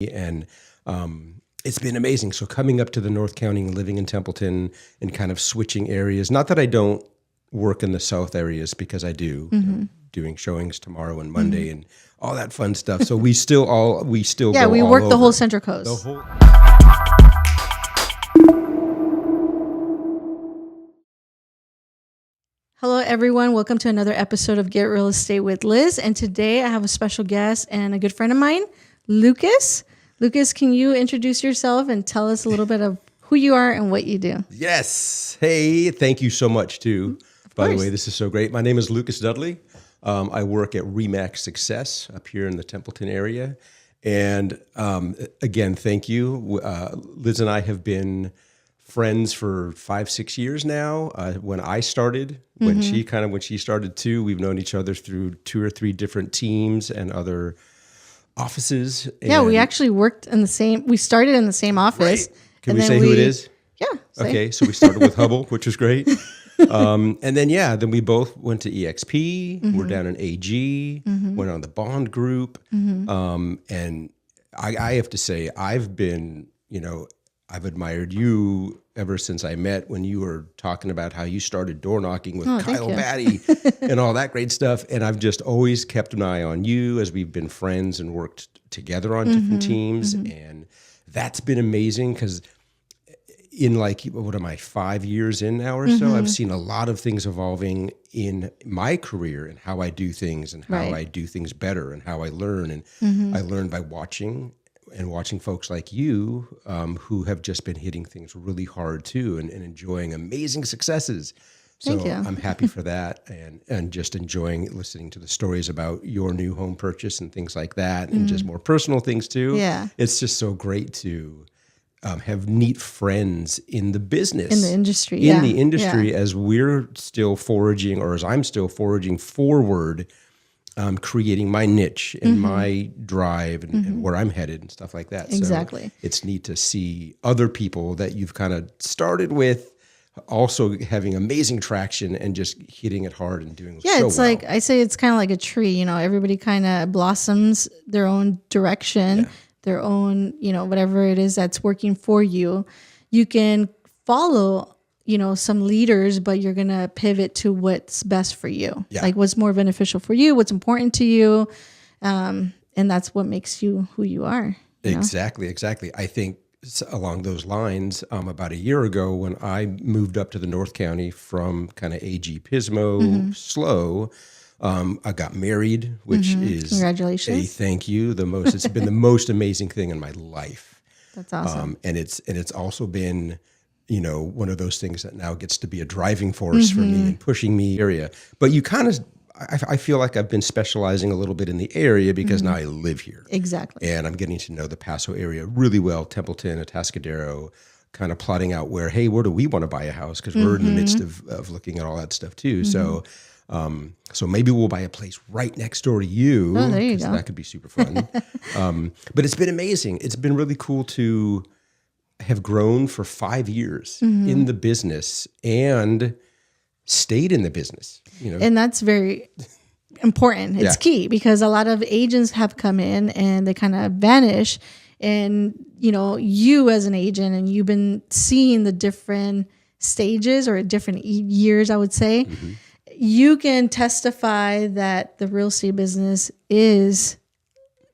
and it's been amazing. So coming up to the North County and living in Templeton and kind of switching areas, not that I don't work in the South areas because I do, doing showings tomorrow and Monday and all that fun stuff. So we still go we all work over. the whole Central Coast. Hello, everyone. Welcome to another episode of Get Real Estate with Liz. And today I have a special guest and a good friend of mine, Lucas. Lucas, can you introduce yourself and tell us a little bit of who you are and what you do? Yes. Hey, thank you so much too. By the way, this is so great. My name is Lucas Dudley. I work at Remax Success up here in the Templeton area. And again, thank you. Liz and I have been friends for 5-6 years now. When I started, when she started too, we've known each other through 2 or 3 different teams and other offices. Yeah, we actually we started in the same office. Right. Can we say who it is? Yeah. Okay, so we started with Hubble, which was great. And then we both went to EXP. We're down in AG, went on the bond group. And I have to say, I've admired you ever since I met when you were talking about how you started door knocking with Kyle Batty and all that great stuff. And I've just always kept an eye on you as we've been friends and worked together on different teams. And that's been amazing because in 5 years in now or so, I've seen a lot of things evolving in my career and how I do things and how I do things better and how I learn. And I learn by watching folks like you who have just been hitting things really hard too and enjoying amazing successes. So Thank you. I'm happy for that and just enjoying listening to the stories about your new home purchase and things like that and just more personal things too. Yeah. It's just so great to have neat friends in the business. In the industry. As we're still foraging or as I'm still foraging forward, creating my niche and my drive and where I'm headed and stuff like that. Exactly. So it's neat to see other people that you've kind of started with also having amazing traction and just hitting it hard and doing so well. Yeah, it's like, I say it's kind of like a tree, everybody kind of blossoms their own direction, their own, whatever it is that's working for you. You can follow some leaders, but you're going to pivot to what's best for you. Yeah. Like what's more beneficial for you, what's important to you. And that's what makes you who you are. Exactly. I think along those lines, about a year ago when I moved up to the North County from kind of AG Pismo, SLO, I got married, which is congratulations. Thank you. It's been the most amazing thing in my life. That's awesome. And it's also been one of those things that now gets to be a driving force for me and pushing me area. But you kind of, I feel like I've been specializing a little bit in the area because now I live here. Exactly. And I'm getting to know the Paso area really well, Templeton, Atascadero, kind of plotting out where do we want to buy a house? Because we're in the midst of looking at all that stuff too. So maybe we'll buy a place right next door to you. Oh, there you go. That could be super fun. But it's been amazing. It's been really cool to have grown for 5 years in the business and stayed in the business. And that's very important. It's key because a lot of agents have come in and they kind of vanish. And, you as an agent and you've been seeing the different stages or different years, I would say, you can testify that the real estate business is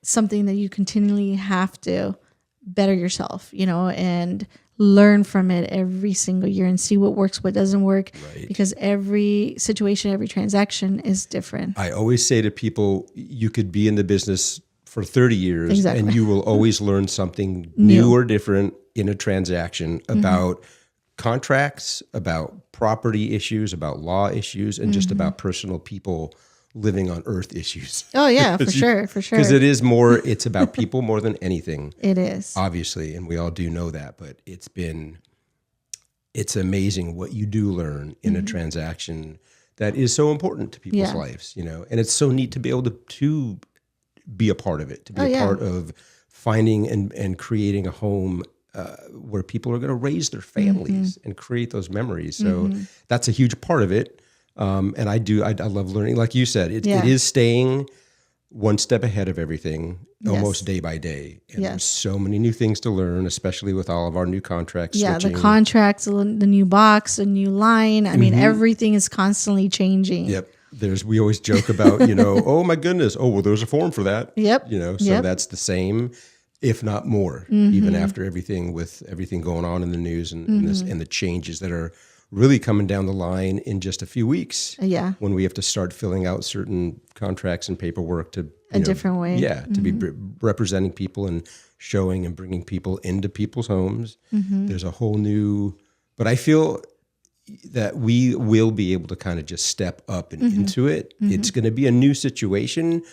something that you continually have to better yourself, and learn from it every single year and see what works, what doesn't work, because every situation, every transaction is different. I always say to people, you could be in the business for 30 years and you will always learn something new or different in a transaction about contracts, about property issues, about law issues, and just about personal people living on earth issues. Oh yeah, for sure. Because it's about people more than anything. It is. Obviously, and we all do know that, but it's amazing what you do learn in a transaction that is so important to people's lives, and it's so neat to be able to be a part of it, to be a part of finding and creating a home where people are going to raise their families and create those memories. So that's a huge part of it. And I love learning. Like you said, it is staying one step ahead of everything, almost day by day. And there's so many new things to learn, especially with all of our new contracts. Yeah, switching. the contracts, the new box, a new line. I mean, everything is constantly changing. Yep. We always joke about, oh my goodness. Oh, well, there's a form for that. Yep. So that's the same, if not more, even after with everything going on in the news and the changes that are really coming down the line in just a few weeks. Yeah. When we have to start filling out certain contracts and paperwork to a different way. Yeah. To be representing people and showing and bringing people into people's homes. There's a whole new, but I feel that we will be able to kind of just step up and into it. It's going to be a new situation,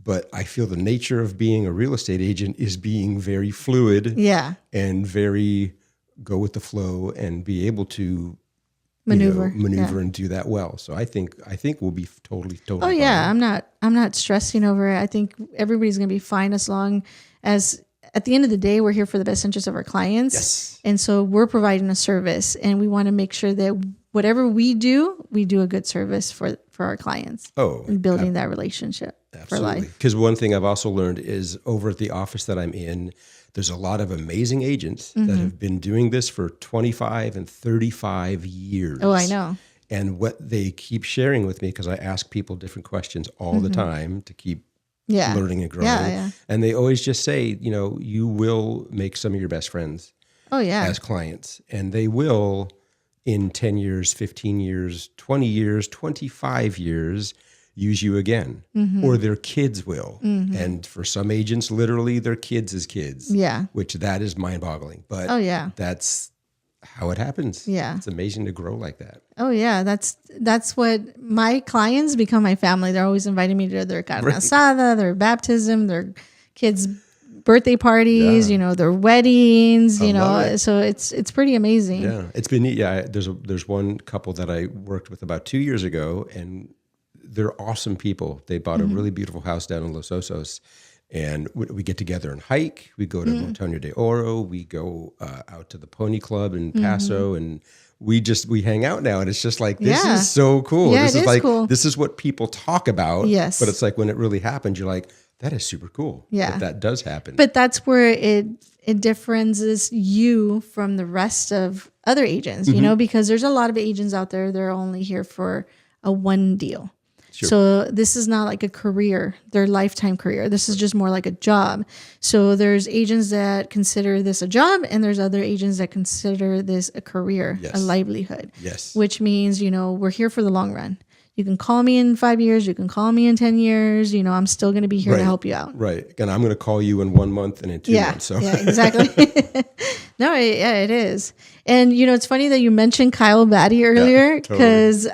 but I feel the nature of being a real estate agent is being very fluid. Yeah. And very go with the flow and be able to maneuver and do that well. So I think we'll be totally Oh yeah, fine. I'm not stressing over it. I think everybody's going to be fine as long as at the end of the day we're here for the best interest of our clients. Yes. And so we're providing a service and we want to make sure that whatever we do a good service for our clients. Oh, and building that relationship for life. Because one thing I've also learned is over at the office that I'm in, there's a lot of amazing agents that have been doing this for 25 and 35 years. Oh, I know. And what they keep sharing with me, because I ask people different questions all the time to keep learning and growing. Yeah. And they always just say, you will make some of your best friends as clients. And they will in 10 years, 15 years, 20 years, 25 years, use you again, or their kids will. And for some agents, literally their kids' kids. Yeah. Which that is mind boggling. But that's how it happens. Yeah. It's amazing to grow like that. Oh yeah. That's what my clients become my family. They're always inviting me to their carne asada, their baptism, their kids' birthday parties, their weddings, so it's pretty amazing. Yeah. It's been neat. Yeah. There's one couple that I worked with about 2 years ago, and they're awesome people. They bought a really beautiful house down in Los Osos, and we get together and hike. We go to Montaña de Oro. We go out to the Pony Club in Paso, and we hang out now. And it's just like, this is so cool. Yeah, this is like, cool. This is what people talk about. Yes. But it's like when it really happens, you're like, that is super cool. Yeah. That does happen. But that's where it differences you from the rest of other agents, because there's a lot of agents out there. They're only here for a one deal. Sure. So this is not like a career, their lifetime career. This is just more like a job. So there's agents that consider this a job, and there's other agents that consider this a career, a livelihood. Yes. Which means, we're here for the long run. You can call me in 5 years. You can call me in 10 years. I'm still going to be here to help you out. Right. And I'm going to call you in 1 month and in 2 months. So. Yeah, exactly. No, it is. And, it's funny that you mentioned Kyle Batty earlier, because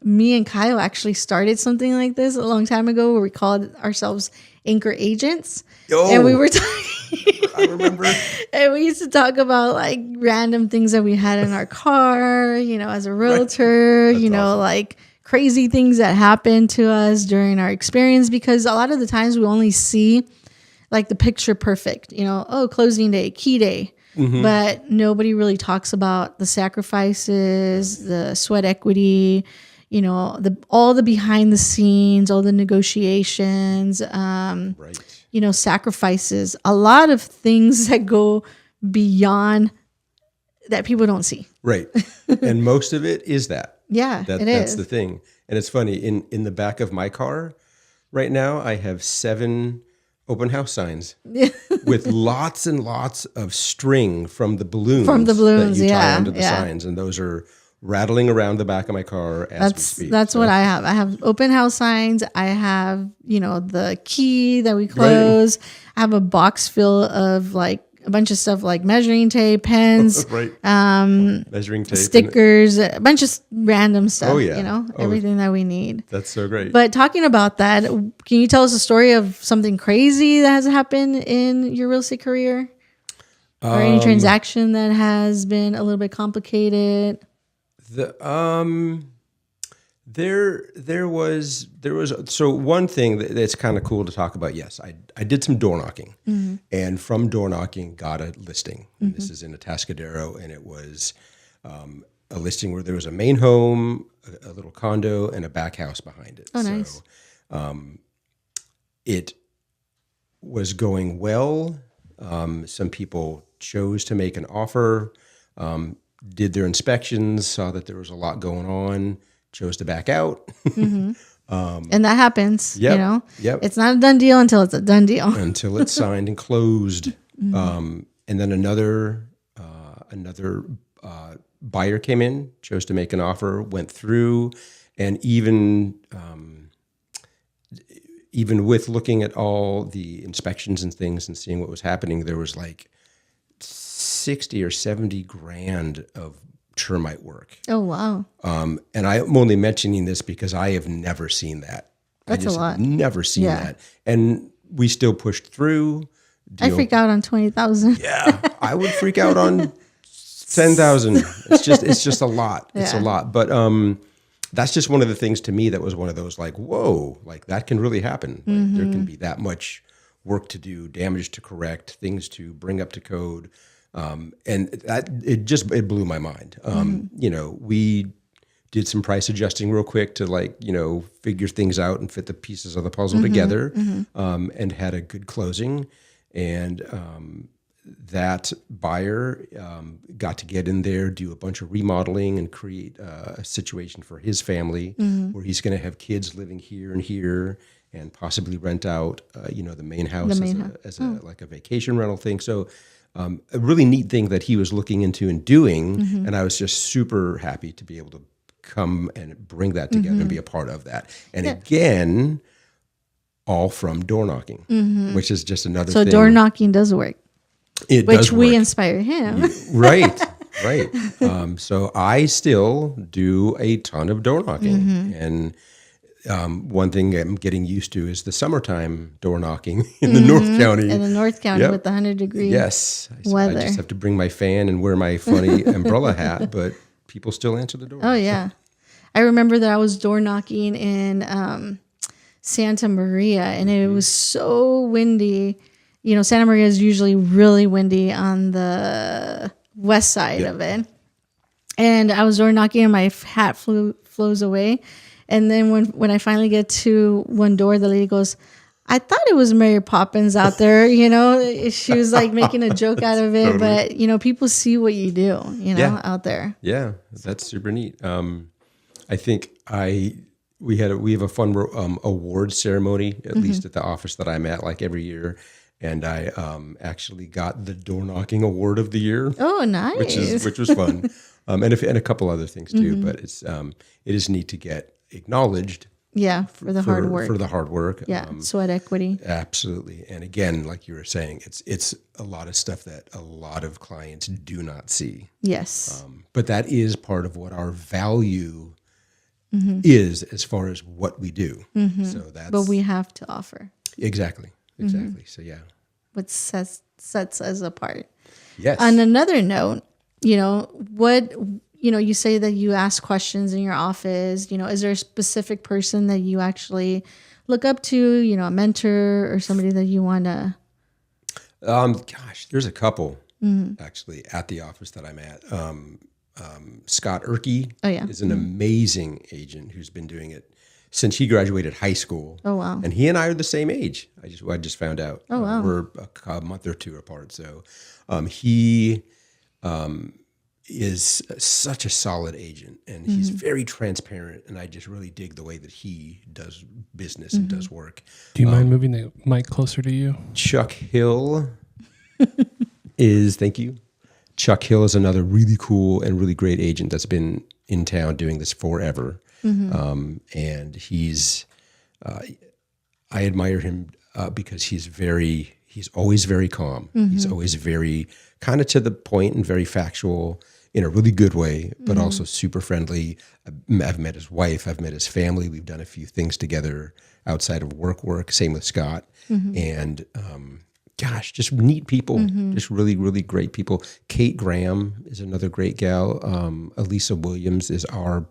me and Kyle actually started something like this a long time ago where we called ourselves Anchor Agents. And we were talking. I remember. And we used to talk about like random things that we had in our car, as a realtor, awesome. Like crazy things that happened to us during our experience, because a lot of the times we only see like the picture perfect, closing day, key day. But nobody really talks about the sacrifices, the sweat equity, all the behind the scenes, all the negotiations, sacrifices, a lot of things that go beyond that people don't see. Right. And most of it is that. Yeah, that's the thing. And it's funny, in the back of my car right now, I have 7 open house signs with lots and lots of string from the balloons that you tie onto the signs. And those are rattling around the back of my car as we speak. That's what I have. I have open house signs. I have, the key that we close. Right. I have a box full of like a bunch of stuff like measuring tape, pens, measuring tape, stickers, a bunch of random stuff, everything that we need. That's so great. But talking about that, can you tell us a story of something crazy that has happened in your real estate career? Or any transaction that has been a little bit complicated? There was so one thing that's kind of cool to talk about. Yes, I did some door knocking, and from door knocking got a listing. This is in Atascadero, and it was a listing where there was a main home, a little condo, and a back house behind it. Oh, nice. So, it was going well. Some people chose to make an offer, did their inspections, saw that there was a lot going on, chose to back out. Mm-hmm. And that happens, Yep, you know, yep. It's not a done deal until it's a done deal. Until it's signed and closed. And then another buyer came in, chose to make an offer, went through, and even with looking at all the inspections and things and seeing what was happening, there was like 60 or 70 grand of termite work. Oh, wow. And I'm only mentioning this because I have never seen that. That's a lot. Never seen that. And we still pushed through. I freak out on 20,000. Yeah, I would freak out on 10,000. It's just a lot. It's a lot. But that's just one of the things to me that was one of those like, whoa, like that can really happen. Like, there can be that much work to do, damage to correct, things to bring up to code. And that it blew my mind. You know, we did some price adjusting real quick to like, you know, figure things out and fit the pieces of the puzzle together, and had a good closing. And that buyer got to get in there, do a bunch of remodeling, and create a situation for his family where he's going to have kids living here and here, and possibly rent out, you know, the main house as a like a vacation rental thing. So a really neat thing that he was looking into and doing, and I was just super happy to be able to come and bring that together and be a part of that. And again, all from door knocking, which is just another thing. So door knocking does work. It which does we work. inspire him. Right. So I still do a ton of door knocking. And one thing I'm getting used to is the summertime door knocking in the North County. In the North County with the 100-degree weather. I just have to bring my fan and wear my funny umbrella hat, but people still answer the door. Oh, yeah. I remember that I was door knocking in Santa Maria, and it was so windy. You know, Santa Maria is usually really windy on the west side of it. And I was door knocking and my hat flows away. And then when I finally get to one door, the lady goes, I thought it was Mary Poppins out there, you know. She was like making a joke out of it. Totally. But, you know, people see what you do, you know, out there. Yeah, that's super neat. I think we have a fun award ceremony, at least at the office that I'm at, like every year. And I actually got the door knocking award of the year. Oh, nice! Which was fun, and a couple other things too. But it is neat to get acknowledged. Yeah, for the hard work. For the hard work. Yeah, sweat equity. Absolutely. And again, like you were saying, it's a lot of stuff that a lot of clients do not see. Yes. But that is part of what our value is as far as what we do. So that's. But we have to offer. Exactly. So yeah. What sets us apart. Yes. On another note, you know, you say that you ask questions in your office, you know, is there a specific person that you actually look up to, you know, a mentor or somebody that you want to? Gosh, there's a couple actually at the office that I'm at. Scott Erkey is an amazing agent who's been doing it since he graduated high school. Oh, wow. And he and I are the same age. I just found out. Oh, wow. We're a month or two apart. So he is such a solid agent, and he's very transparent, and I just really dig the way that he does business and does work. Do you mind moving the mic closer to you? Chuck Hill thank you. Chuck Hill is another really cool and really great agent that's been in town doing this forever. And he's, I admire him because he's always very calm. He's always very kind of to the point and very factual in a really good way, but also super friendly. I've met his wife. I've met his family. We've done a few things together outside of work. Same with Scott. And, gosh, just neat people, just really, really great people. Kate Graham is another great gal. Elisa Williams is our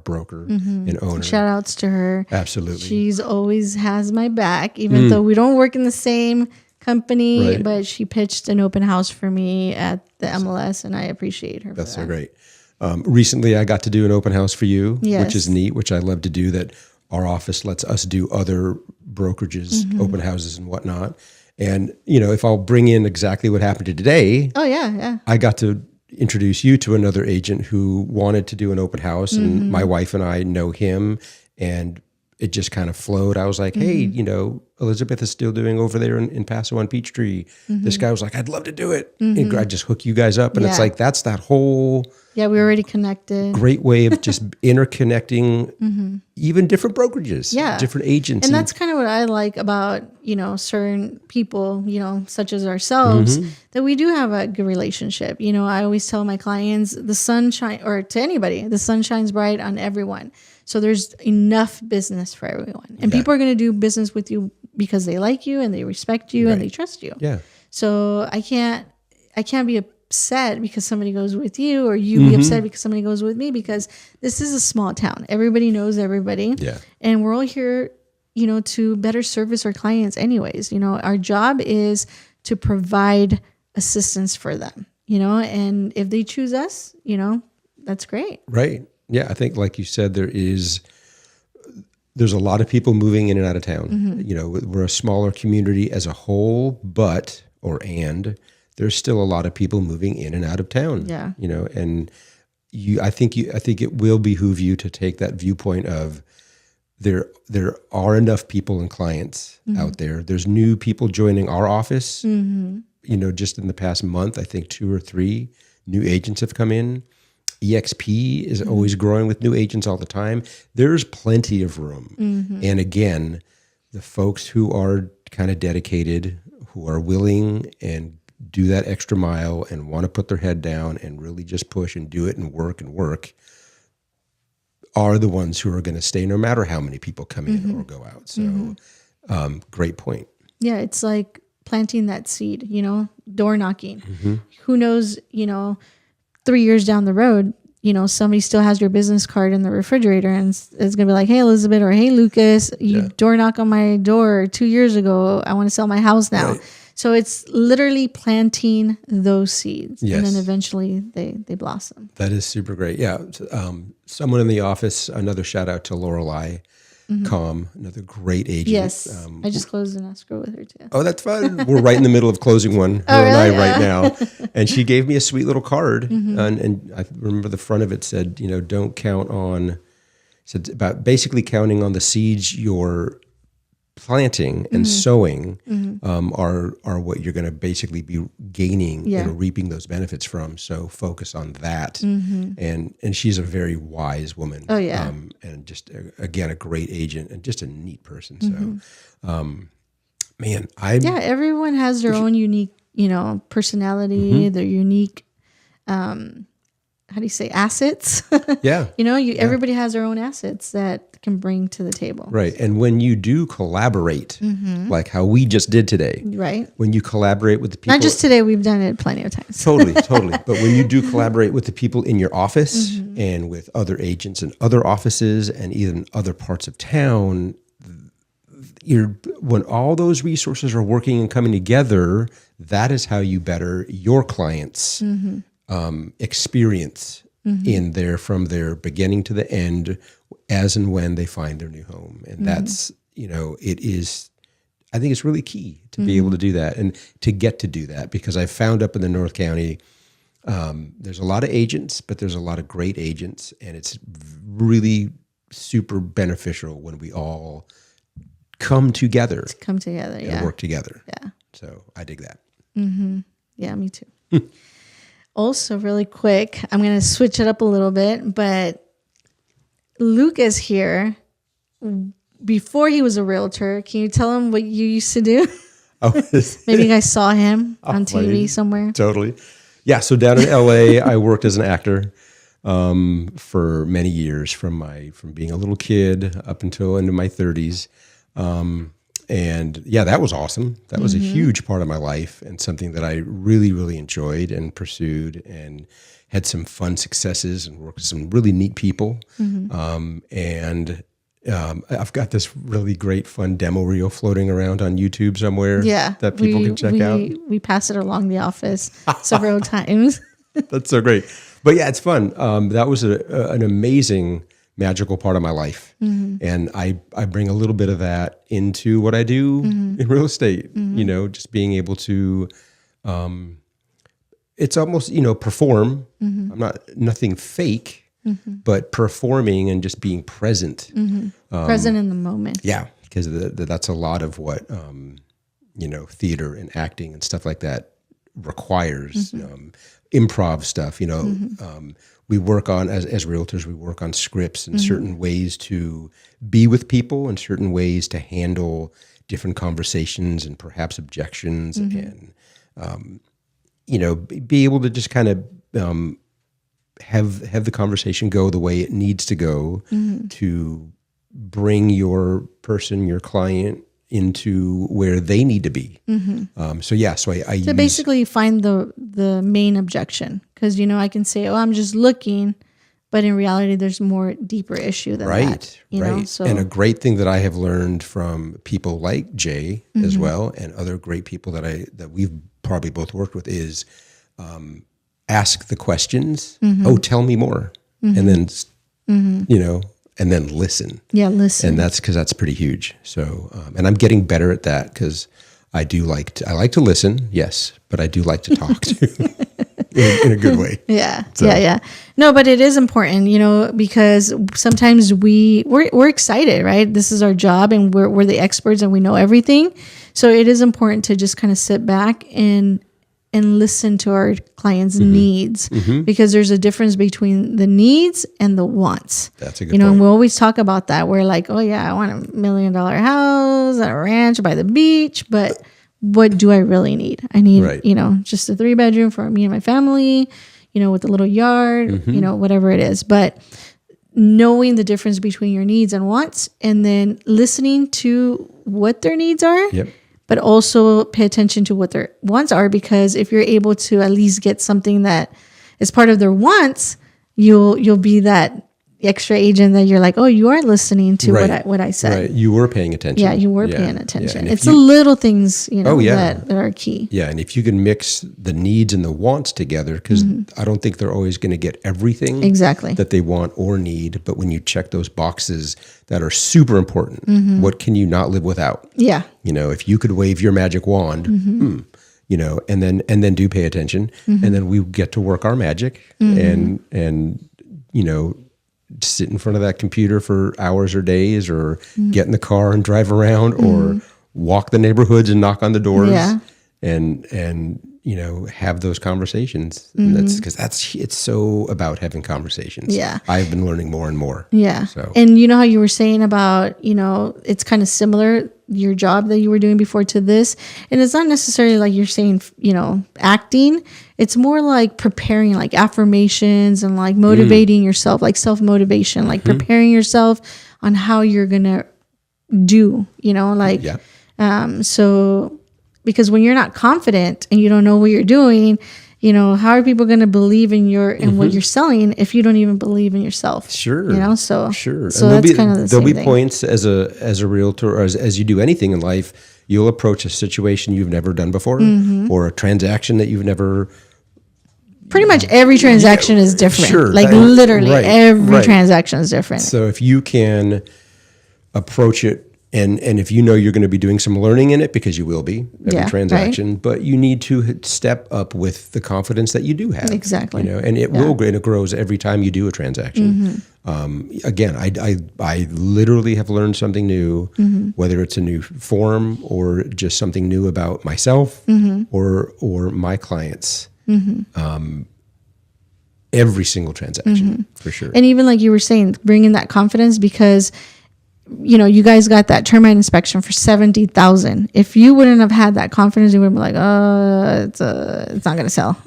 broker and owner. Shout outs to her. Absolutely. She's always has my back, even though we don't work in the same company, but she pitched an open house for me at the MLS, and I appreciate her. That's so great. Recently, I got to do an open house for you, which is neat, which I love to do. That our office lets us do other brokerages, open houses and whatnot. And, if I'll bring in exactly what happened today. Oh, yeah. I got to introduce you to another agent who wanted to do an open house, and my wife and I know him, and it just kind of flowed. I was like, hey, Elizabeth is still doing over there in Paso on Peachtree. This guy was like, I'd love to do it. And I just hook you guys up. And it's like, that's that whole... Yeah, we already connected. Great way of just interconnecting even different brokerages, different agents. And that's kind of what I like about, certain people, such as ourselves, that we do have a good relationship. I always tell my clients the sun to anybody, the sun shines bright on everyone. So there's enough business for everyone. And people are going to do business with you because they like you and they respect you and they trust you. Yeah. So I can't be upset because somebody goes with you, or you be upset because somebody goes with me, because this is a small town. Everybody knows everybody. Yeah. And we're all here, to better service our clients anyways. Our job is to provide assistance for them, and if they choose us, that's great. Right. Yeah. I think, like you said, there's a lot of people moving in and out of town. We're a smaller community as a whole, and there's still a lot of people moving in and out of town. Yeah. And I think it will behoove you to take that viewpoint of there are enough people and clients out there. There's new people joining our office. Just in the past month, I think 2 or 3 new agents have come in. EXP is always growing with new agents all the time. There's plenty of room. And again, the folks who are kind of dedicated, who are willing and do that extra mile and want to put their head down and really just push and do it and work are the ones who are going to stay no matter how many people come in or go out. So great point. Yeah, it's like planting that seed, door knocking. Who knows, 3 years down the road, somebody still has your business card in the refrigerator and it's going to be like, hey, Elizabeth, or hey, Lucas, you door knock on my door 2 years ago. I want to sell my house now. Right. So it's literally planting those seeds, and then eventually they blossom. That is super great. Yeah. Someone in the office, another shout out to Lorelei Calm, another great agent. Yes. I just closed an escrow with her too. Oh, that's fun. We're right in the middle of closing one, her and I right now. And she gave me a sweet little card. And I remember the front of it said, don't count on, said about basically counting on the seeds you're planting and sowing are what you're going to basically be gaining and reaping those benefits from. So focus on that. And she's a very wise woman. Oh yeah. And just again, a great agent and just a neat person. So, man, everyone has their own unique, personality, their unique, how do you say, assets? Yeah. Everybody has their own assets that can bring to the table. Right. And when you do collaborate, like how we just did today, right? When you collaborate with the people. Not just today, we've done it plenty of times. Totally. But when you do collaborate with the people in your office and with other agents and other offices and even other parts of town, when all those resources are working and coming together, that is how you better your clients' experience in there from their beginning to the end, as and when they find their new home. And that's, it is, I think it's really key to be able to do that and to get to do that, because I found up in the North County, there's a lot of agents, but there's a lot of great agents, and it's really super beneficial when we all come together. And work together. Yeah. So I dig that. Yeah, me too. Also, really quick, I'm going to switch it up a little bit, but Lucas here, before he was a realtor, can you tell him what you used to do? Oh, maybe you guys saw him on TV somewhere. Totally. Yeah. So down in LA, I worked as an actor for many years, from being a little kid up until into my 30s. And yeah, that was awesome. That was a huge part of my life and something that I really, really enjoyed and pursued, and had some fun successes and worked with some really neat people. I've got this really great fun demo reel floating around on YouTube somewhere that people can check out. We pass it along the office several times. That's so great. But yeah, it's fun. That was an amazing magical part of my life. And I bring a little bit of that into what I do in real estate, you know, just being able to, it's almost, you know, perform. I'm nothing fake, but performing and just being present. Present in the moment. Yeah. Because that's a lot of what, you know, theater and acting and stuff like that requires. Improv stuff, you know, we work on, as realtors, we work on scripts and certain ways to be with people and certain ways to handle different conversations and perhaps objections and, you know, be able to just kind of have the conversation go the way it needs to go to bring your person, your client into where they need to be. So I So basically find the main objection. Because, you know, I can say, oh, I'm just looking, but in reality, there's more deeper issue than that. You know? So, and a great thing that I have learned from people like Jay as well, and other great people that we've probably both worked with is ask the questions. Oh, tell me more. And then, you know, and then listen. Yeah, listen. And that's because that's pretty huge. So, and I'm getting better at that because I like to listen, yes, but I do like to talk too in a good way. Yeah, so. Yeah. No, but it is important, you know, because sometimes we're excited, right? This is our job and we're the experts and we know everything. So it is important to just kind of sit back and listen to our clients' needs because there's a difference between the needs and the wants. That's a good point. You know, point. and we always talk about that. We're like, oh yeah, I want $1 million house, a ranch by the beach, but what do I really need? I need, you know, just a 3-bedroom for me and my family, you know, with a little yard, you know, whatever it is. But knowing the difference between your needs and wants and then listening to what their needs are. Yep. But also pay attention to what their wants are, because if you're able to at least get something that is part of their wants, you'll be that extra agent that you're like, oh, you are listening to what I said. Right. You were paying attention. Yeah, you were paying attention. It's the little things, you know, that are key. Yeah, and if you can mix the needs and the wants together, because I don't think they're always going to get everything that they want or need, but when you check those boxes that are super important, what can you not live without? Yeah. You know, if you could wave your magic wand, you know, and then do pay attention, and then we get to work our magic and you know, sit in front of that computer for hours or days, or get in the car and drive around, or walk the neighborhoods and knock on the doors, and you know, have those conversations. And that's because it's so about having conversations. Yeah, I've been learning more and more. Yeah. So, and you know how you were saying about, you know, it's kind of similar, your job that you were doing before to this, and it's not necessarily like you're saying, you know, acting. It's more like preparing, like affirmations and like motivating yourself, like self-motivation, like preparing yourself on how you're going to do, you know, like, so because when you're not confident and you don't know what you're doing, you know, how are people going to believe in in what you're selling if you don't even believe in yourself? Sure. You know, so that's kind of the same there'll be thing. points as a realtor, or as you do anything in life, you'll approach a situation you've never done before, or a transaction that you've never. Pretty much every transaction is different. Sure, like literally every transaction is different. So if you can approach it, and if you know you're going to be doing some learning in it, because you will be every transaction, but you need to step up with the confidence that you do have. Exactly. You know, and it will, and it grows every time you do a transaction. Again, I literally have learned something new, whether it's a new form or just something new about myself or my clients. Every single transaction, for sure. And even like you were saying, bringing that confidence, because you know, you guys got that termite inspection for $70,000. If you wouldn't have had that confidence, you would be like, it's not going to sell.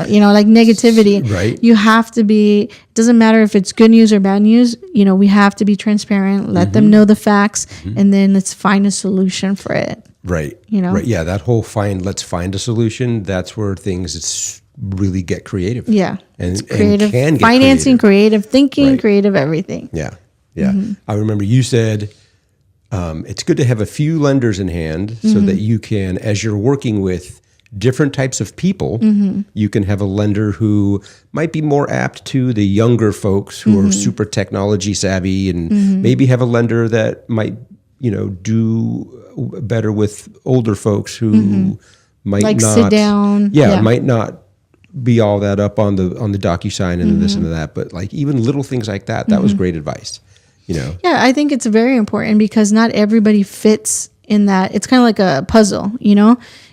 You know, like negativity. Right. You have to be. It doesn't matter if it's good news or bad news. You know, we have to be transparent. Let them know the facts, and then let's find a solution for it. Right. You know. Right. Yeah. That whole let's find a solution. That's where things really get creative. Yeah. And creative and can get financing, creative thinking, Right. creative everything. Yeah. Yeah. I remember you said it's good to have a few lenders in hand so that you can, as you're working with different types of people. You can have a lender who might be more apt to the younger folks who are super technology savvy, and maybe have a lender that might, do better with older folks who might like not sit down. might not be all that up on the DocuSign and this and that, but like even little things like that was great advice. Yeah, I think it's very important because not everybody fits in that. It's kind of like a puzzle,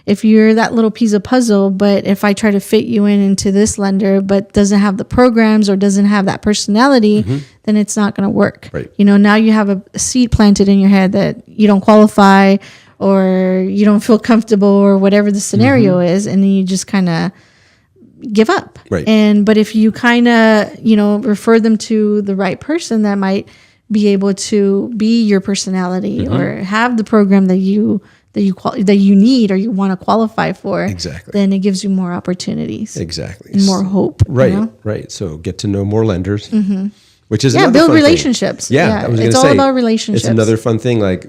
if you're that little piece of puzzle, but if I try to fit you into this lender, but doesn't have the programs or doesn't have that personality, then it's not going to work. Right. Now you have a seed planted in your head that you don't qualify or you don't feel comfortable or whatever the scenario is. And then you just kind of give up. Right. But if you kind of, refer them to the right person that might be able to be your personality or have the program that you need or you want to qualify for, Exactly. then it gives you more opportunities. Exactly. And more hope. Right. Right. So get to know more lenders, which is another build fun relationships. thing. Yeah, I was it's gonna all say, about relationships. It's another fun thing. Like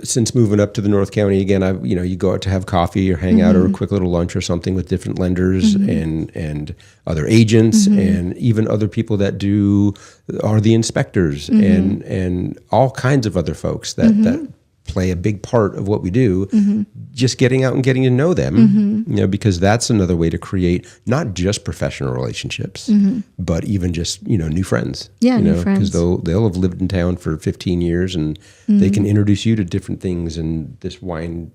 since moving up to the North County again, you go out to have coffee or hang out or a quick little lunch or something with different lenders and other agents and even other people that are the inspectors and all kinds of other folks that play a big part of what we do. Just getting out and getting to know them, because that's another way to create not just professional relationships, but even just new friends. Yeah, new friends. Because they'll have lived in town for 15 years and they can introduce you to different things and this wine,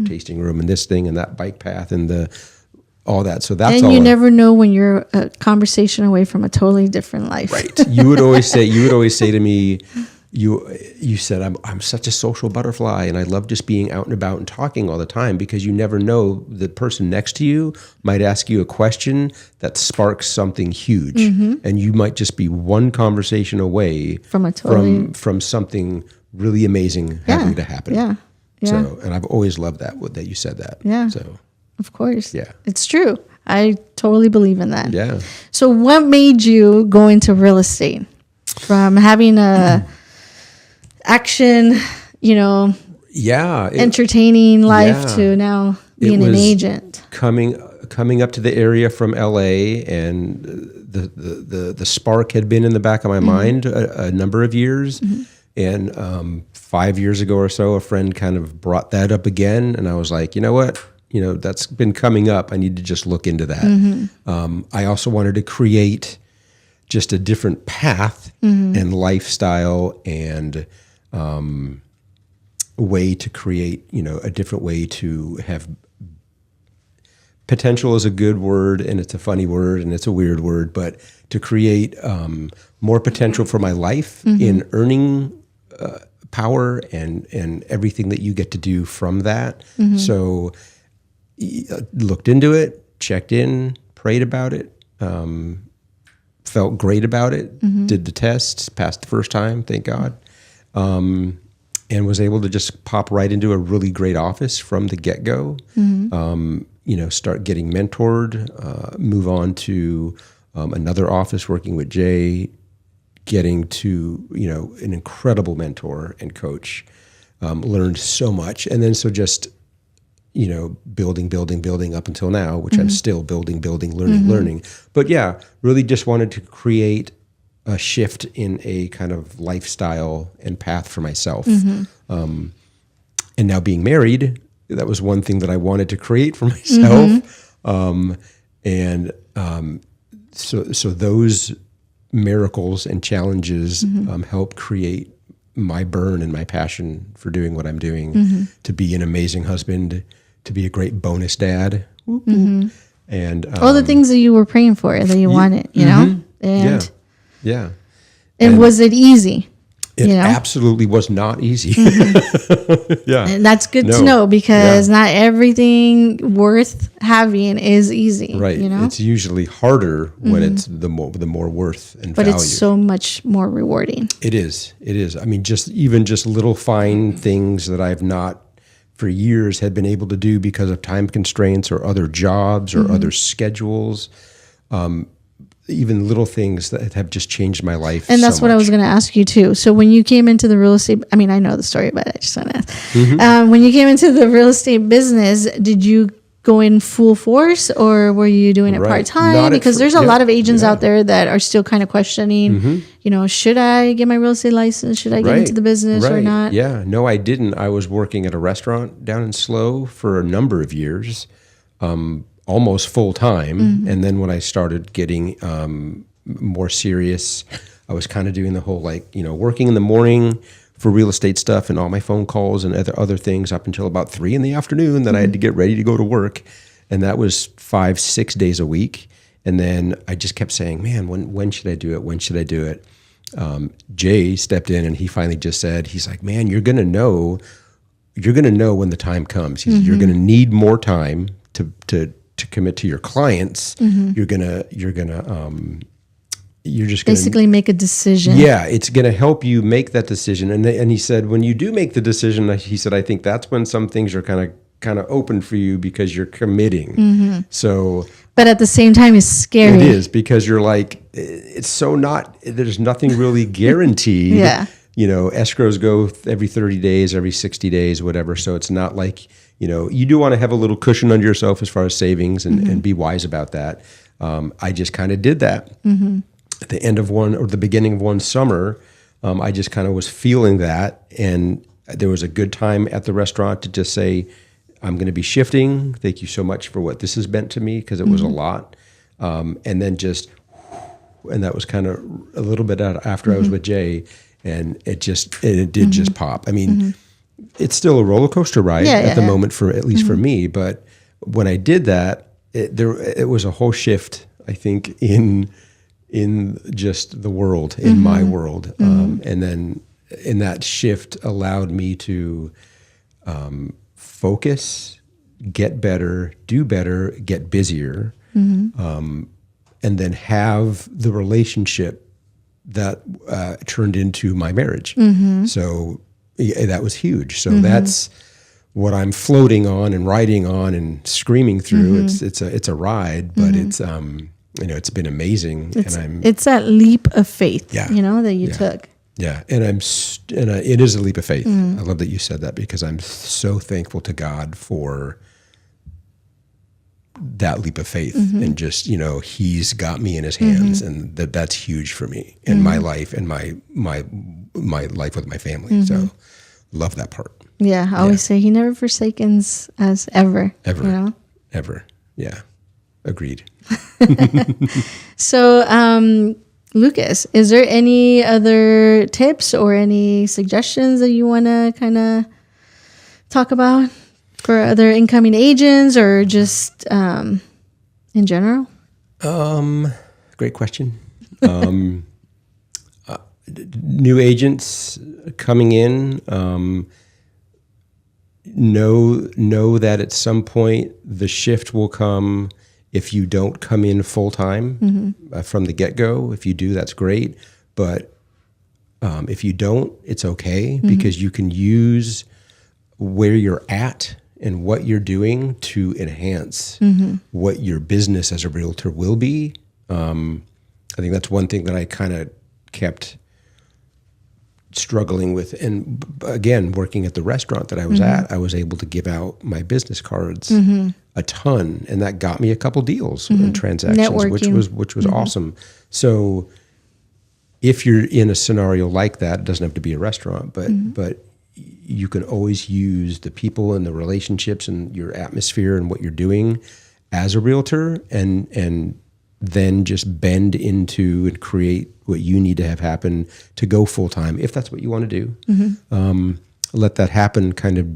tasting room and this thing and that bike path and all that. So that's all. And you never know when you're a conversation away from a totally different life. Right. You would always say to me, you said, I'm such a social butterfly and I love just being out and about and talking all the time, because you never know, the person next to you might ask you a question that sparks something huge and you might just be one conversation away from something really amazing having to happen. Yeah. So, and I've always loved that you said that. Yeah. So, of course. Yeah. It's true. I totally believe in that. Yeah. So what made you go into real estate from having a action, entertaining life to now being an agent? Coming up to the area from LA, and the spark had been in the back of my mind a number of years. And 5 years ago or so, a friend kind of brought that up again, and I was like, you know what? That's been coming up. I need to just look into that. I also wanted to create just a different path and lifestyle and way to create, a different way to have. Potential is a good word, and it's a funny word, and it's a weird word, but to create more potential for my life in earning power and everything that you get to do from that. So looked into it, checked in, prayed about it, felt great about it, did the tests, passed the first time, thank God, and was able to just pop right into a really great office from the get-go. Start getting mentored, move on to another office working with Jay, getting to, an incredible mentor and coach, learned so much. And then so just, building up until now, which I'm still building, learning. But yeah, really just wanted to create a shift in a kind of lifestyle and path for myself. And now being married, that was one thing that I wanted to create for myself. So those miracles and challenges help create my burn and my passion for doing what I'm doing, to be an amazing husband, to be a great bonus dad. And all the things that you were praying for, that you wanted, And yeah. And was it easy? It absolutely was not easy. Yeah. And that's good to know, because not everything worth having is easy. Right. It's usually harder when it's the more worth and value. But it's so much more rewarding. It is. I mean, just little fine things that I've not for years had been able to do because of time constraints or other jobs or other schedules. Even little things that have just changed my life. And that's what I was going to ask you too. So when you came into the real estate, I know the story, but I just want to ask. When you came into the real estate business, did you going full force, or were you doing it part-time? Because there's a lot of agents out there that are still kind of questioning, should I get my real estate license? Should I get into the business or not? Yeah, no, I didn't. I was working at a restaurant down in SLO for a number of years, almost full time. And then when I started getting more serious, I was kind of doing the whole working in the morning for real estate stuff and all my phone calls and other things up until about 3 p.m. that I had to get ready to go to work. And that was 5-6 days a week. And then I just kept saying, man, when should I do it? When should I do it? Jay stepped in and he finally just said, he's like, man, you're going to know when the time comes. You're going to need more time to commit to your clients. You're just basically make a decision. Yeah, it's going to help you make that decision. And he said, when you do make the decision, he said, I think that's when some things are kind of open for you because you're committing. So, but at the same time, it's scary. It is, because you're like, it's so not. There's nothing really guaranteed. Yeah. Escrows go every 30 days, every 60 days, whatever. So it's not like you do want to have a little cushion under yourself as far as savings and be wise about that. I just kind of did that. At the end of one or the beginning of one summer, I just kind of was feeling that. And there was a good time at the restaurant to just say, I'm going to be shifting. Thank you so much for what this has meant to me, because it was a lot. And then and that was kind of a little bit after I was with Jay, and it did just pop. I mean, it's still a roller coaster ride at the moment at least for me. But when I did that, it was a whole shift, I think, in just the world, in my world. And then in that shift allowed me to focus, get better, do better, get busier, and then have the relationship that turned into my marriage. So that was huge. So that's what I'm floating on and riding on and screaming through. It's a ride, but it's it's been amazing. It's that leap of faith, that you took. Yeah, and it is a leap of faith. I love that you said that, because I'm so thankful to God for that leap of faith, and just He's got me in His hands, and that's huge for me in my life and my life with my family. So love that part. Yeah, I always say He never forsakens us ever. Ever, ever. Yeah, agreed. So, Lucas, is there any other tips or any suggestions that you want to kind of talk about for other incoming agents, or just in general? Great question. New agents coming in, know that at some point the shift will come. If you don't come in full time from the get-go, if you do, that's great. But if you don't, it's okay, because you can use where you're at and what you're doing to enhance what your business as a realtor will be. I think that's one thing that I kind of kept struggling with. And again, working at the restaurant that I was at, I was able to give out my business cards a ton, and that got me a couple deals and transactions, networking, which was awesome. So if you're in a scenario like that, it doesn't have to be a restaurant, but you can always use the people and the relationships and your atmosphere and what you're doing as a realtor, and then just bend into and create what you need to have happen to go full time, if that's what you want to do. Let that happen kind of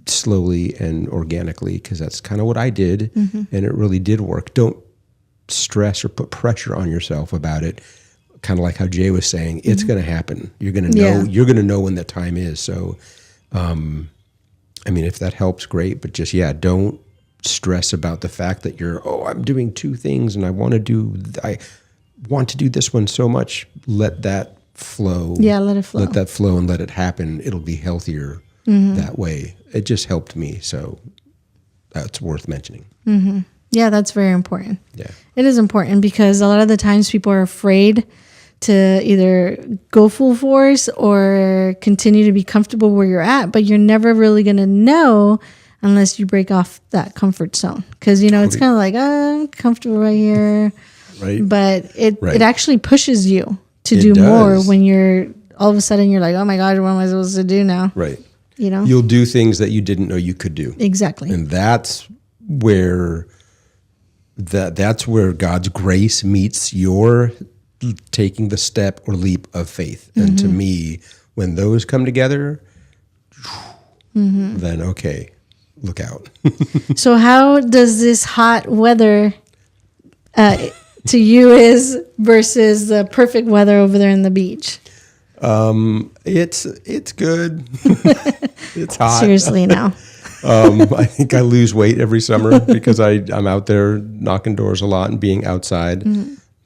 slowly and organically, because that's kind of what I did, and it really did work. Don't stress or put pressure on yourself about it. Kind of like how Jay was saying, it's going to happen. You're going to know. You're going to know when that time is. So, I mean, if that helps, great. But just don't stress about the fact that I'm doing two things and I want to do this one so much. Let that flow. Yeah, let it flow. Let that flow and let it happen. It'll be healthier that way. It just helped me, so that's worth mentioning. Yeah, that's very important. Yeah, it is important, because a lot of the times people are afraid to either go full force or continue to be comfortable where you're at, but you're never really going to know unless you break off that comfort zone. Because, you know, it's kind of like, I'm comfortable right here. Right. But it actually pushes you to do more when you're all of a sudden you're like, oh my God, what am I supposed to do now? Right. You know, you'll do things that you didn't know you could do. Exactly. And that's where God's grace meets your taking the step or leap of faith. And to me, when those come together, then okay, look out. So how does this hot weather to you is versus the perfect weather over there on the beach? It's good. It's hot. Seriously now. I think I lose weight every summer because I'm out there knocking doors a lot and being outside,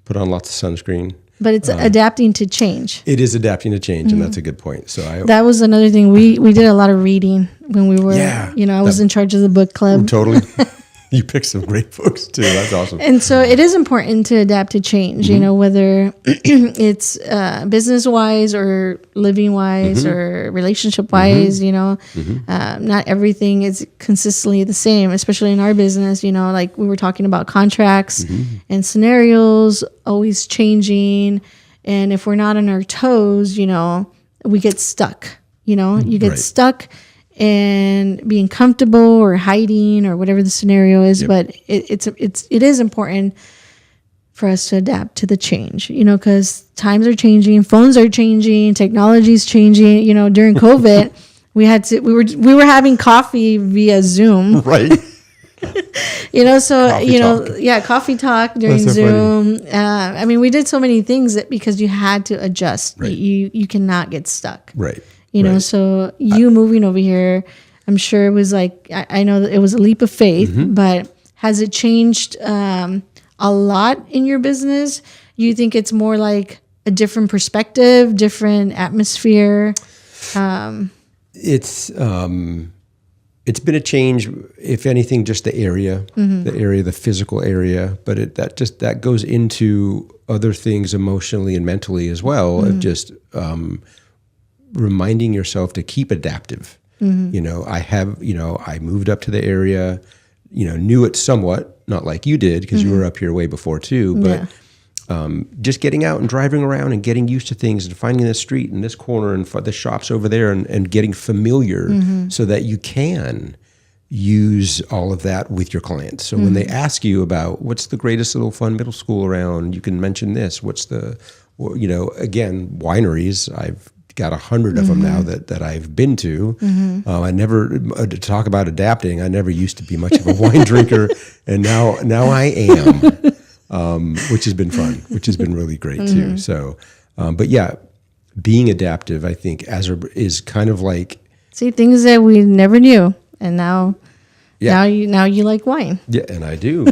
put on lots of sunscreen. But it's adapting to change. It is adapting to change, and that's a good point. So that was another thing. We did a lot of reading when we were, I was in charge of the book club. Totally. You picked some great books too. That's awesome. And so it is important to adapt to change, you know, whether it's business-wise or living-wise or relationship-wise, you know. Not everything is consistently the same, especially in our business, you know, like we were talking about contracts and scenarios always changing. And if we're not on our toes, you know, we get stuck, you know. You get stuck and being comfortable or hiding or whatever the scenario is, but it is important for us to adapt to the change, you know, because times are changing, phones are changing, technology's changing. You know, during COVID, we were having coffee via Zoom, right? You know, so coffee talk. Coffee talk during Zoom. I mean, we did so many things because you had to adjust. Right. You cannot get stuck, Right. You know, so you moving over here, I'm sure it was like, I know that it was a leap of faith, but has it changed a lot in your business? You think it's more like a different perspective, different atmosphere? It's been a change, if anything, just the area, the physical area, but that goes into other things emotionally and mentally as well, of just reminding yourself to keep adaptive. You know, I moved up to the area, you know, knew it somewhat, not like you did because you were up here way before too, but just getting out and driving around and getting used to things and finding this street and this corner and the shops over there and getting familiar so that you can use all of that with your clients. So when they ask you about what's the greatest little fun middle school around, you can mention this. What's the, you know, again, wineries, I've got 100 of them now that I've been to. I never, to talk about adapting, I never used to be much of a wine drinker, and now I am, which has been fun, which has been really great too. So, but yeah, being adaptive, I think, is kind of like, see, things that we never knew, and now you like wine. Yeah, and I do.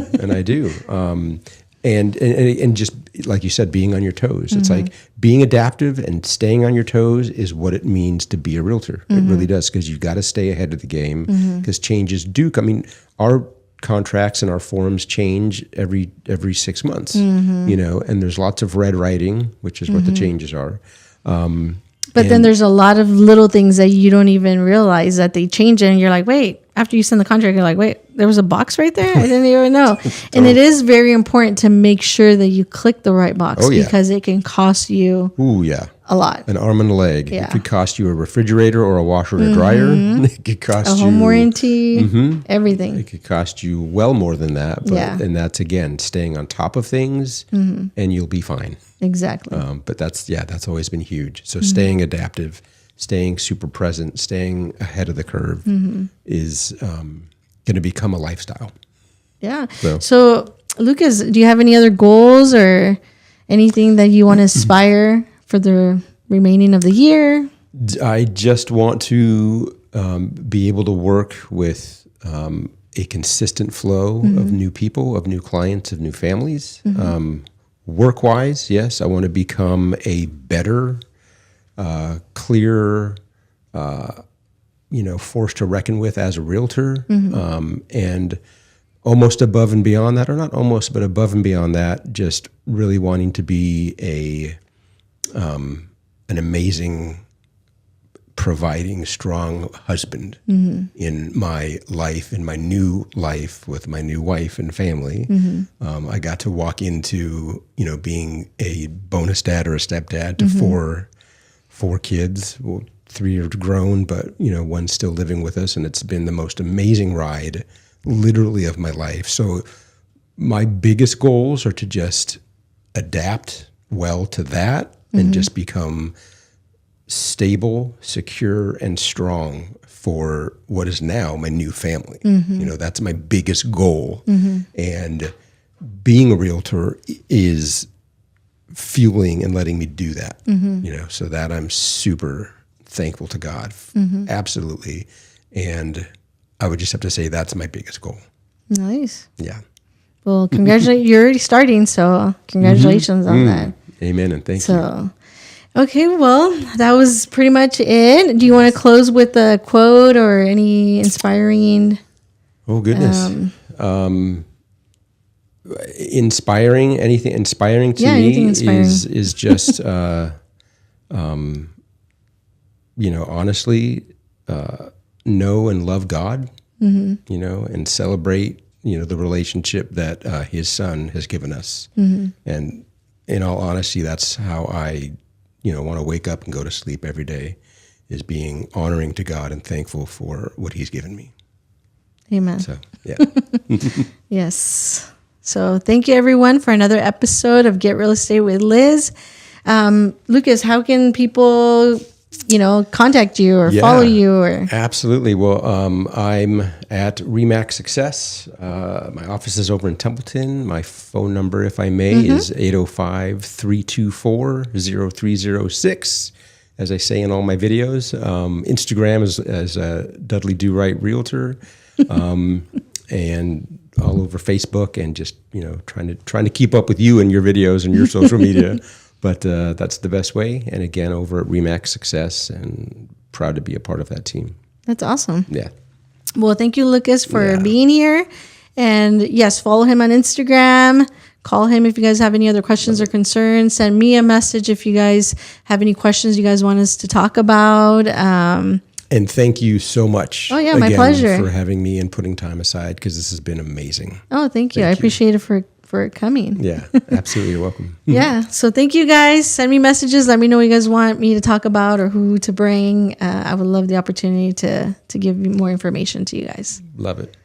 And just like you said, being on your toes. It's like being adaptive and staying on your toes is what it means to be a realtor. It really does, because you've got to stay ahead of the game, because changes do come. I mean, our contracts and our forms change every 6 months, you know, and there's lots of red writing, which is what the changes are. But then there's a lot of little things that you don't even realize that they change, and you're like, wait, after you send the contract, you're like, wait, there was a box right there? I didn't even know. And it is very important to make sure that you click the right box, because it can cost you a lot. An arm and a leg. It could cost you a refrigerator or a washer and a dryer. It could cost you a home warranty, everything. It could cost you well more than that. But, and that's, again, staying on top of things, and you'll be fine. Exactly. But that's always been huge. So staying adaptive, staying super present, staying ahead of the curve is going to become a lifestyle. Yeah. So, Lucas, do you have any other goals or anything that you want to aspire for the remaining of the year? I just want to be able to work with a consistent flow of new people, of new clients, of new families. Work-wise, yes, I want to become a better, clear, force to reckon with as a realtor, and almost above and beyond that, or not almost, but above and beyond that, just really wanting to be an amazing providing strong husband in my life, in my new life with my new wife and family. I got to walk into, being a bonus dad or a stepdad to four kids. Well, 3 are grown, but one's still living with us, and it's been the most amazing ride, literally, of my life. So my biggest goals are to just adapt well to that and just become stable, secure, and strong for what is now my new family. That's my biggest goal. And being a realtor is fueling and letting me do that, so that I'm super thankful to God. Absolutely. And I would just have to say that's my biggest goal. Nice. Yeah. Well, congratulations. You're already starting, so congratulations on that. Amen, and thank you. Okay, well, that was pretty much it. Do you want to close with a quote or any inspiring? Oh, goodness. Inspiring, anything inspiring to me is just, honestly, know and love God, and celebrate, the relationship that his son has given us. And in all honesty, that's how I want to wake up and go to sleep every day, is being honoring to God and thankful for what he's given me. Amen. So, yeah. Yes. So thank you, everyone, for another episode of Get Real Estate with Liz. Lucas, how can people, contact you or follow you? Or Absolutely. Well, I'm at Remax Success. My office is over in Templeton. My phone number, if I may, is 805-324-0306. As I say in all my videos. Instagram is as Dudley Do Right Realtor. And all over Facebook, and just trying to keep up with you and your videos and your social media. But that's the best way. And again, over at Remax Success, and proud to be a part of that team. That's awesome. Yeah. Well, thank you, Lucas, for being here. And yes, follow him on Instagram. Call him if you guys have any other questions or concerns. Send me a message if you guys have any questions you guys want us to talk about. And thank you so much. Oh, yeah, my pleasure. For having me and putting time aside, because this has been amazing. Oh, thank you. I appreciate it for coming. Yeah, absolutely. You're welcome. Yeah. So thank you, guys. Send me messages. Let me know what you guys want me to talk about or who to bring. I would love the opportunity to give you more information to you guys. Love it.